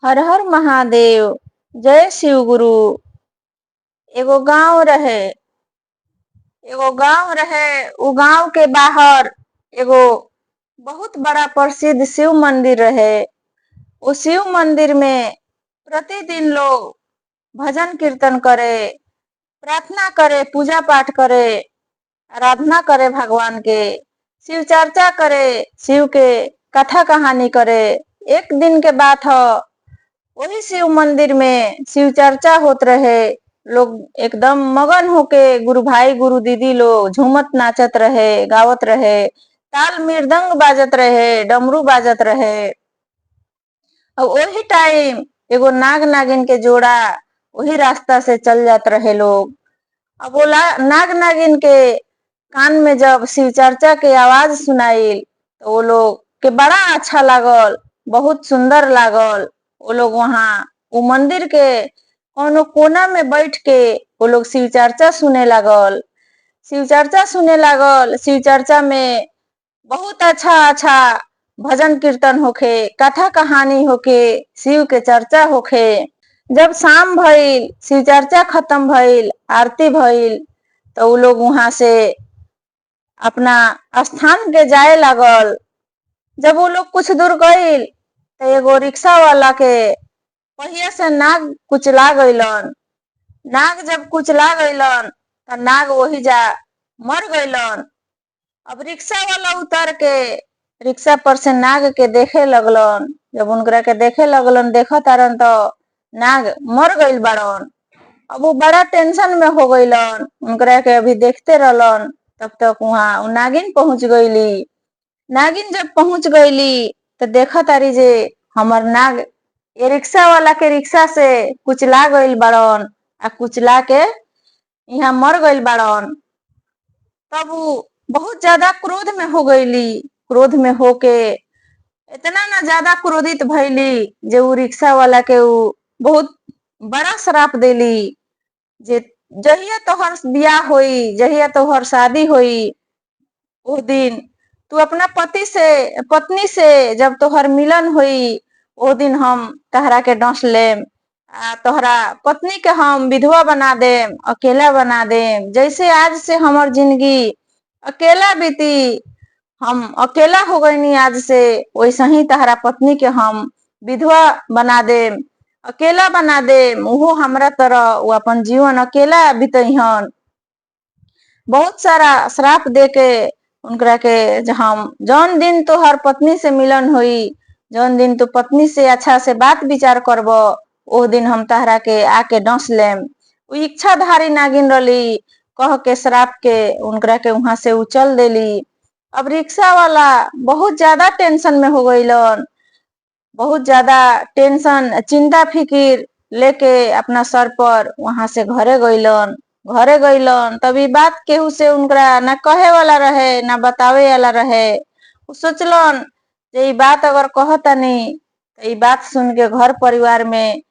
हर हर महादेव। जय शिव गुरु। एगो गांव रहे। उ गांव के बाहर एगो बहुत बड़ा प्रसिद्ध शिव मंदिर रहे। उस शिव मंदिर में प्रतिदिन लोग भजन कीर्तन करे, प्रार्थना करे, पूजा पाठ करे, आराधना करे भगवान के, शिव चर्चा करे, शिव के कथा कहानी करे। एक दिन के बात है, वही शिव मंदिर में शिव चर्चा होत रहे। लोग एकदम मगन होके गुरु भाई गुरु दीदी लोग झूमत नाचत रहे, गावत रहे, ताल मृदंग बाजत रहे, डमरू बाजत रहे। और वही टाइम एगो नाग नागिन के जोड़ा वही रास्ता से चल जात रहे लोग। अब वो नाग नागिन के कान में जब शिव चर्चा के आवाज सुनाइल तो वो लोग के बड़ा अच्छा लागल, बहुत सुंदर लागल। वो लोग वहां वो मंदिर के कोनो कोना में बैठ के वो लोग शिव चर्चा सुने लागल। शिव चर्चा में बहुत अच्छा अच्छा भजन कीर्तन होखे, कथा कहानी होके, शिव के चर्चा होखे। जब शाम भइल, शिव चर्चा खत्म भइल, आरती भइल, तो वो लोग वहां से अपना स्थान के जाए लागल। जब वो लोग कुछ दूर गइल तो एगो रिक्शा वाला के पहिया से नाग कुचला गइलन। नाग जब कुचला गइलन तो नाग वही जा मर गइलन। अब रिक्शा वाला उतर के रिक्शा पर से नाग के देखे लगलन। जब उनकरा के देखे लगलन, देखा तारन तो नाग मर गइल बाड़न। अब वो बड़ा टेंशन में हो गइलन, उनकरा के अभी देखते रहलन। तब तक वहां नागिन पहुंच गइली। नागिन जब पहुंच गइली तो देखा तारी जे हमर नाग ये रिक्शा वाला के रिक्शा से कुचला गइल बाड़न, आ कुचला के यहाँ मर गइल बाड़न। तब वो बहुत ज्यादा क्रोध में हो गइली। क्रोध में होके इतना ना ज्यादा क्रोधित भइली जे उ रिक्शा वाला के उ बहुत बड़ा श्राप देली जे जहिया तोहर बियाह होई, जहिया तोहर शादी होई, उस दिन तू अपना पत्नी से जब तोहर मिलन हुई, वो दिन हम तहरा के डस लेम, तोहरा पत्नी के हम विधवा बना देम, अकेला बना देम। जैसे आज से हमर जिंदगी अकेला बीती, हम अकेला हो गईनी आज से, वैसे ही तहरा पत्नी के हम विधवा बना देम, अकेला बना देम। वो हमरा तरह वो अपन जीवन अकेला बीतईहन। बहुत सारा श्राप दे के उनकरा के हम जौन दिन तो हर पत्नी से मिलन हुई, जौन दिन तो पत्नी से अच्छा से बात विचार करब, वो दिन हम तहरा के आके डस लेम। वो इच्छाधारी नागिन रली, कह के श्राप के उनकरा के वहां से उचल देली। अब रिक्शा वाला बहुत ज्यादा टेंशन में हो गइलन, बहुत ज्यादा टेंशन चिंता फिकिर लेके अपना सर पर वहां से घरे गइलन। तभी बात केहू से उनकरा ना कहे वाला रहे, ना बतावे वाला रहे। उ सोचलन जे ई बात अगर कहतनी तो ई बात सुन के घर परिवार में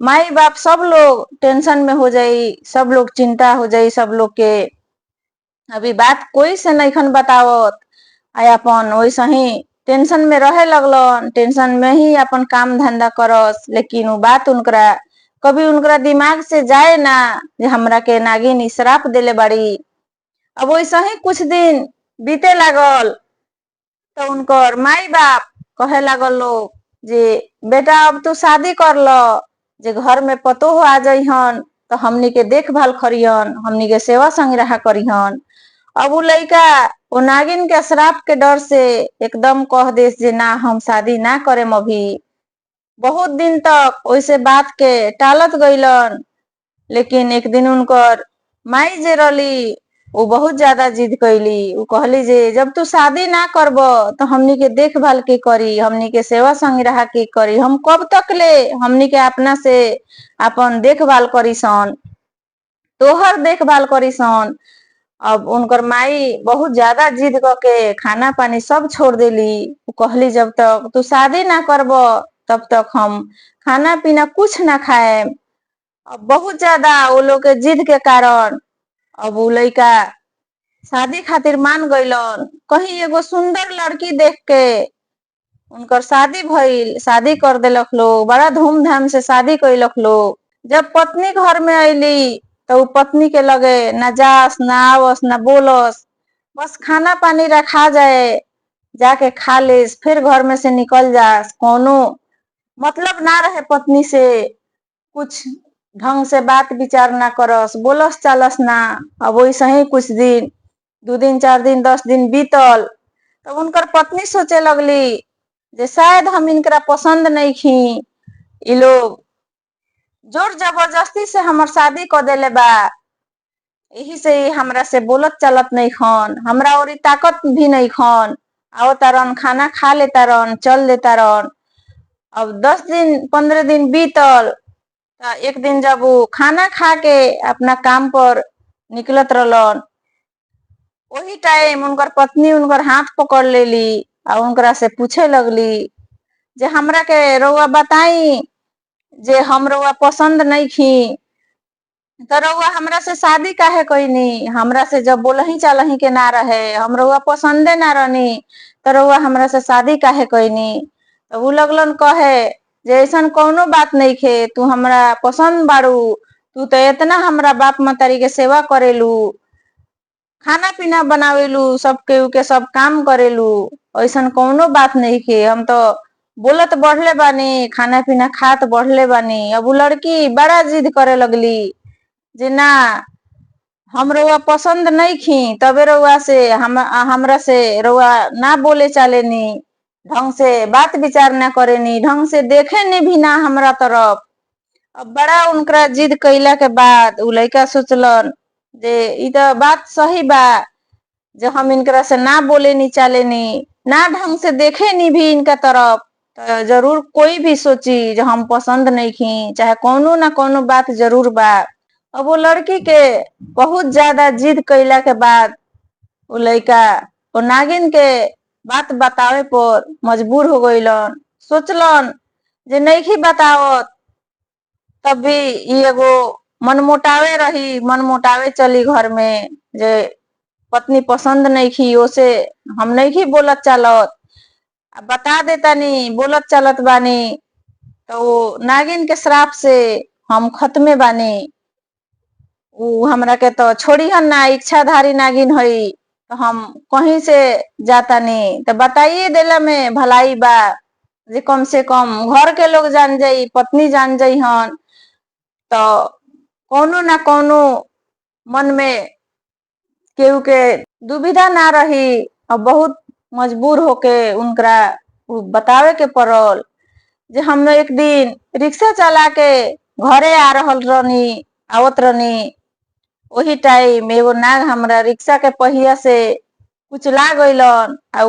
माई बाप सब लोग टेंशन में हो जाई, सब लोग चिंता हो जाई सब लोग के। अभी बात कोई से नईखन बतावत, आ अपन वैसे ही टेंशन में रहे लगलन, टेंशन में ही अपन काम धंधा करस। लेकिन वो बात उनकरा कभी उनकरा दिमाग से जाए ना जे हमरा के नागिन श्राप देले बाड़ी। अब वैसे ही कुछ दिन बीते लागल तो उनकर माई बाप कहे लागल लोग जे बेटा अब तू शादी कर लो, जे घर में पतोह आ जाइहन तो हमनी के देखभाल करिहन, हमनी के सेवा संग्रह करिहन। अब वो लड़का वो नागिन के श्राप के डर से एकदम कह देस जे ना हम शादी ना करेम अभी। बहुत दिन तक वैसे बात के टालत गइलन। लेकिन एक दिन उनकर माई जे रली वो बहुत ज्यादा जिद कैली। वो कहली जे जब तू शादी ना करब तो हमनी के देखभाल के करी, हमनी के सेवा संग्रह के करी, हम कब तक ले हमनी के अपना से अपन देखभाल करीसन, तोहर देखभाल करीसन। अब उनकर माई बहुत ज्यादा जिद करके खाना पानी सब छोड़ देली। वो कहली जब तक तू शादी ना करब तब तक हम खाना पीना कुछ ना खाए। अब बहुत ज्यादा वो लोग के जिद के कारण अब वो लड़का शादी खातिर मान गइलन। कहीं एगो सुंदर लड़की देख के उनकर शादी भइल, शादी कर देलक लोग, बड़ा धूमधाम से शादी कैलक लोग। जब पत्नी घर में अली तो उ पत्नी के लगे ना जास ना आवस ना बोलस, बस खाना पानी रखा जाए, जाके खा लेस, फिर घर में से निकल जास। कोनो मतलब ना रहे पत्नी से, कुछ ढंग से बात विचार ना करस, बोलस चालस ना। अब वैसे ही कुछ दिन, 2 दिन 4 दिन 10 दिन बीतल, तब उनकर पत्नी सोचे लगली जे शायद हम इनकरा पसंद नहीं खी, इ लोग जोर जबरदस्ती से हमर शादी कर देले बा, यही से हमरा से बोलत चलत नहीं खन, हमरा और ताकत भी नहीं खन, आओ तारन खाना खा ले तारन, चल ले तारन। अब 10 दिन 15 दिन बीतल, एक दिन जब वो खाना खा के अपना काम पर निकलत रहलन, वही टाइम उनकर पत्नी उनकर हाथ पकड़ लेली और उनकरा से पूछे लगली जे हमरा के रउआ बताई जे हम रउआ पसंद नहीं खी, तो रउआ हमरा से शादी काहे कईनी? हमरा से जब बोलही चालही के ना रहे, हम रउआ पसंदे ना रहनी, तो रउआ हमरा से शादी काहे कईनी? तो उ लगलन कहे जे ऐसन कौनो बात नहीं खे, तू हमरा पसंद बाड़ू, तू तो इतना हमरा बाप मतारी के सेवा करेलू, खाना पीना बनावेलू, सब केहू के सब काम करेलू, ऐसन कौनो बात नहीं खे, हम तो बोलत बढ़ले बानी, खाना पीना खात बढ़ले बानी। अब उ लड़की बड़ा जिद करे लगली जे ना, हम रउआ पसंद नहीं खी, तबे रउआ से हमरा से रउआ ना बोले चालेनी, ढंग से बात विचार ना करेनी, ढंग से देखे नहीं भी ना हमरा तरफ। अब बड़ा उनकरा जिद कैला के बाद उ लइका सोचलन जे इ तो बात सही बा, जो हम इनकरा से ना बोले नी चालेनी, ना ढंग से देखे नी भी इनका तरफ, तो जरूर कोई भी सोची जो हम पसंद नहीं खी, चाहे कोनो ना कोनो बात जरूर बा। अब वो लड़की के बहुत ज्यादा जिद कैला के बाद वो लड़का वो नागिन के बात बतावे पर मजबूर हो गईलन। सोचलन जे नहीं बतावत तब भी एगो मनमुटावे रही, मनमुटावे चली घर में, जे पत्नी पसंद नहीं खी, ओसे हम नहीं बोलत चालत, बता देता नी बोलत चलत बानी, तो वो नागिन के श्राप से हम खत्मे बानी, उ हमरा के तो छोड़ी हन ना, इच्छाधारी नागिन हई, तो हम कहीं से जाता नी, तो बताइए देला में भलाई बा, जे कम से कम घर के लोग जान जाई, पत्नी जान जाई हन, तो कोनो ना कोनो मन में केहू के दुविधा ना रही। और बहुत मजबूर होके उनकरा बतावे के पड़ल जे हम एक दिन रिक्शा चला के घरे आ रहल रहनी, आवत रहनी, वही टाइम एगो नाग हमरा रिक्शा के पहिया से कुचला गईलन, आ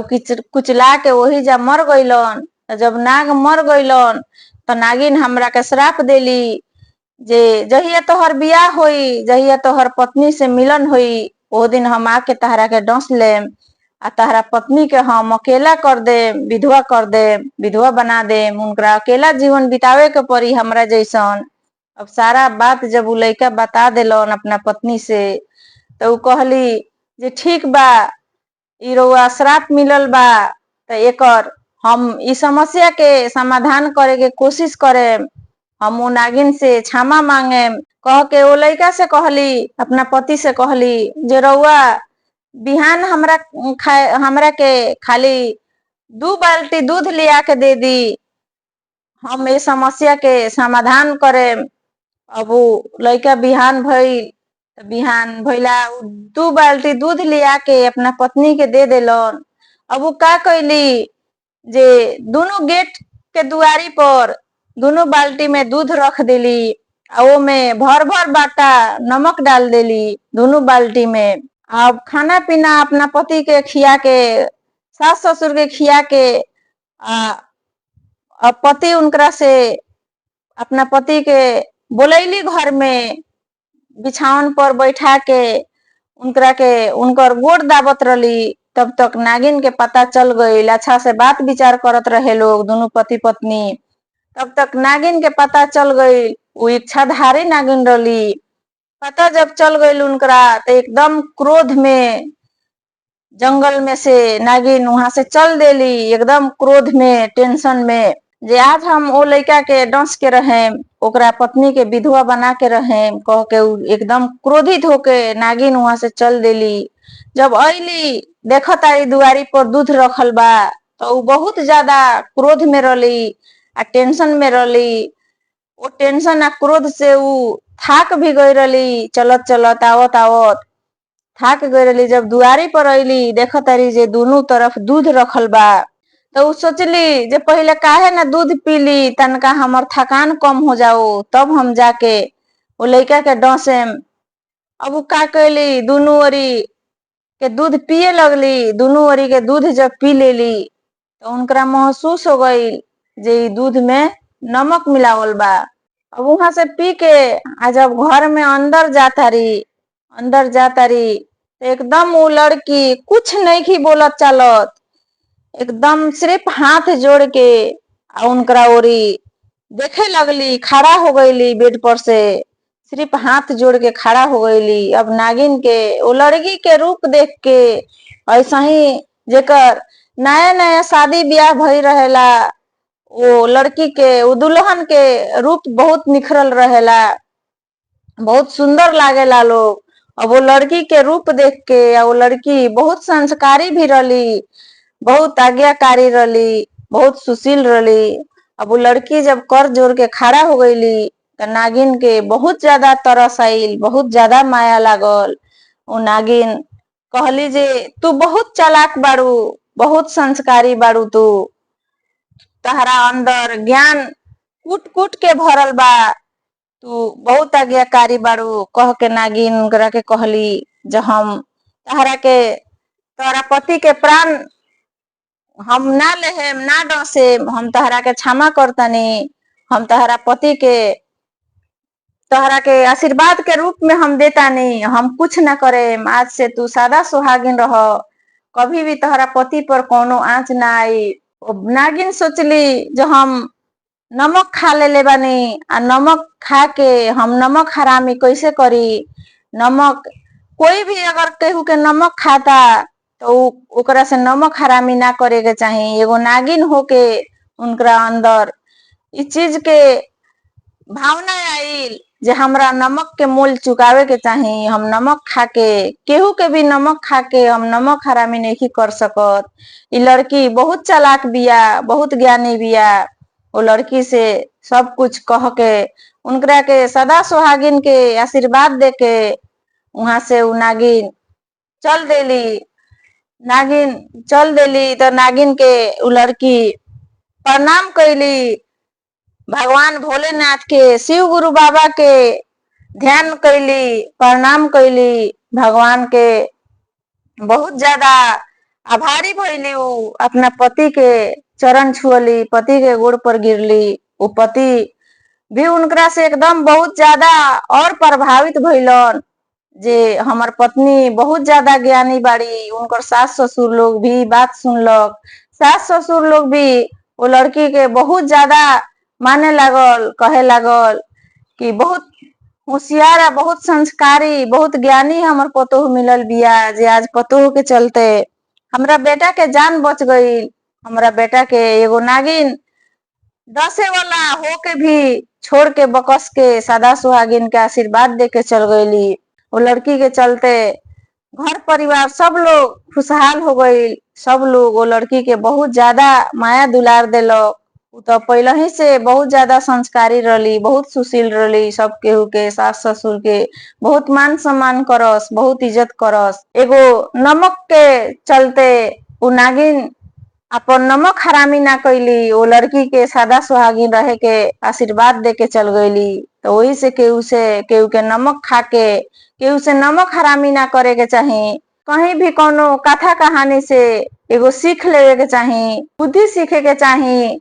कुचला के वही जा मर गईलन। जब नाग मर गईलन तो नागिन हमरा के श्राप देली जे जहिया तोहर बियाह होई, जहिया तोहर पत्नी से मिलन होई, ओ दिन हम आके तहरा के डस लेम, आ तहरा पत्नी के हम अकेला कर देम, विधवा कर देम, विधवा बना देम, उनकरा अकेला जीवन बितावे के पड़ी हमरा जैसन। अब सारा बात जब उ लइका बता देलन अपना पत्नी से, तो उ कहली जे ठीक बा, इ रउआ श्राप मिलल बा, तो एकर हम इ समस्या के समाधान करे के कोशिश करेम, हम उ नागिन से क्षमा मांगेम। कह के ओ लइका से कहली, अपना पति से कहली जे रउआ बिहान हमरा के खाली 2 बाल्टी दूध लिया के दे दी, हम ए समस्या के समाधान करेम। अब वो लइका बिहान भइल, बिहान भइला 2 बाल्टी दूध लिया के अपना पत्नी के दे देलन। अब वो का कैली जे दोनों गेट के दुआरी पर दोनों बाल्टी में दूध रख देली, वो में भर भर बाटा नमक डाल देली दोनों बाल्टी में। अब खाना पीना अपना पति के खिया के, सास ससुर के खिया के, अब पति उनकरा से अपना पति के बोलैली घर में, बिछावन पर बैठा के उनकरा के उनकर गोड़ दाबत रही। तब तक नागिन के पता चल गई, अच्छा से बात विचार करत रहे लोग दोनों पति पत्नी। तब तक नागिन के पता चल गई, वो इच्छाधारी नागिन रही। पता जब चल गई उनकरा तो एकदम क्रोध में जंगल में से नागिन वहां से चल देली एकदम क्रोध में, टेंशन में, जे आज हम ओ लड़का के डस के रहे, ओकरा पत्नी के विधवा बना के रहे कह के एकदम क्रोधित होके नागिन वहां से चल देली। जब अली देख तारी दुआरी पर दूध रखल बा तो बहुत ज्यादा क्रोध में रहली आ टेंशन में रहली। वो टेंशन आ क्रोध से थाक भी गई रही, चलत चलत आवत आवत थाक गई रही। जब दुआरी पर अली देख तारी जे दोनों तरफ दूध रखल बा तो सोचली जे पहले काहे ना दूध पीली, तनका हमर थकान कम हो जाओ, तब हम जाके वो लड़का के डसेम। अब का कैली, दोनों ओरी के दूध पिए लगली। दोनों ओरी के दूध जब पी लेली तो उनकरा महसूस हो गई जे दूध में नमक मिलावल बा। अब वहां से पी के आ जब घर में अंदर जाता रही तो एकदम वो लड़की कुछ नहीं की बोलत चालत, एकदम सिर्फ हाथ जोड़ के उनकरा ओरी देखे लगली, खड़ा हो गईली बेड पर से, सिर्फ हाथ जोड़ के खड़ा हो गईली। अब नागिन के वो लड़की के रूप देख के ऐसा ही जेकर नया नया शादी ब्याह भई रहेला, वो लड़की के वो दुल्हन के रूप बहुत निखरल रहेला, बहुत सुंदर लागेला लोग। अब वो लड़की के रूप देख के वो लड़की बहुत संस्कारी भी रही, बहुत आज्ञाकारी रही, बहुत सुशील रही। अब वो लड़की जब कर जोड़ के खड़ा हो गईली तो नागिन के बहुत ज्यादा तरस आइल, बहुत ज्यादा माया लागल। वो नागिन कहली जे तू बहुत चालाक बाड़ू, बहुत संस्कारी बाड़ू, तहरा अंदर ज्ञान कूट कूट के भरल बा, तू बहुत आज्ञाकारी बाड़ू कह के नागिन ओकरा के कहली जे हम तहरा के, तोरा पति के प्राण हम ना लेहेम, ना डसे, हम तहरा के क्षमा करतानी, हम तहरा पति के तहरा के आशीर्वाद के रूप में हम देतानी, हम कुछ ना करे, आज से तू सादा सुहागिन रह, कभी भी तहरा पति पर कोनो आंच ना आई। नागिन सोचली जो हम नमक खा ले बानी आ नमक खा के हम नमक हरामी कैसे करी। नमक कोई भी अगर केहू के नमक खाता तो ओकरा से नमक हरामी ना करे के चाहिए। एगो नागिन होके उनकरा अंदर इस चीज के भावना आइल जे हमरा नमक के मोल चुकावे के चाहिए, हम नमक खा के केहू के भी नमक खा के हम नमक हरामी नहीं कर सकत। इ लड़की बहुत चालाक बिया, बहुत ज्ञानी बिया। वो लड़की से सब कुछ कह के उनकरा के सदा सुहागिन के आशीर्वाद दे के वहां से उ नागिन चल देली। नागिन चल देली तो नागिन के उ लड़की प्रणाम कैली, भगवान भोलेनाथ के, शिव गुरु बाबा के ध्यान कैली, प्रणाम कैली, भगवान के बहुत ज्यादा आभारी भइली। अपना पति के चरण छुअली, पति के गोड़ पर गिरली। वो पति भी उनकरा से एकदम बहुत ज्यादा और प्रभावित भइलन जे हमार पत्नी बहुत ज्यादा ज्ञानी बाड़ी। उनकर सास ससुर लोग भी बात सुनलक, सास ससुर लोग भी वो लड़की के बहुत ज्यादा माने लागल, कहे लागल कि बहुत होशियार, बहुत संस्कारी, बहुत ज्ञानी हमर पतोह मिलल बिया, जे आज पतोह के चलते हमरा बेटा के जान बच गई। हमरा बेटा के एगो नागिन डसे वाला होके भी छोड़ के बकस के सादा सुहागिन के आशीर्वाद दे के चल गईली। वो लड़की के चलते घर परिवार सब लोग खुशहाल हो गई। सब लोग वो लड़की के बहुत ज्यादा माया दुलार दिलक। उ तो पहले ही से बहुत ज्यादा संस्कारी रही, बहुत सुशील रही, सब केहू के, सास ससुर के बहुत मान सम्मान करस, बहुत इज्जत करस। एगो नमक के चलते उ नागिन अपन नमक हरामी ना कैली, वो लड़की के सादा सुहागिन रहे के आशीर्वाद दे के चल गईली। तो वही से केहू के नमक खा के केहू से नमक हरामी ना करे के चाहिए। कहीं भी कोनो कथा कहानी से एगो सीख लेवे के चाहिए, बुद्धि सीखे के चाहिए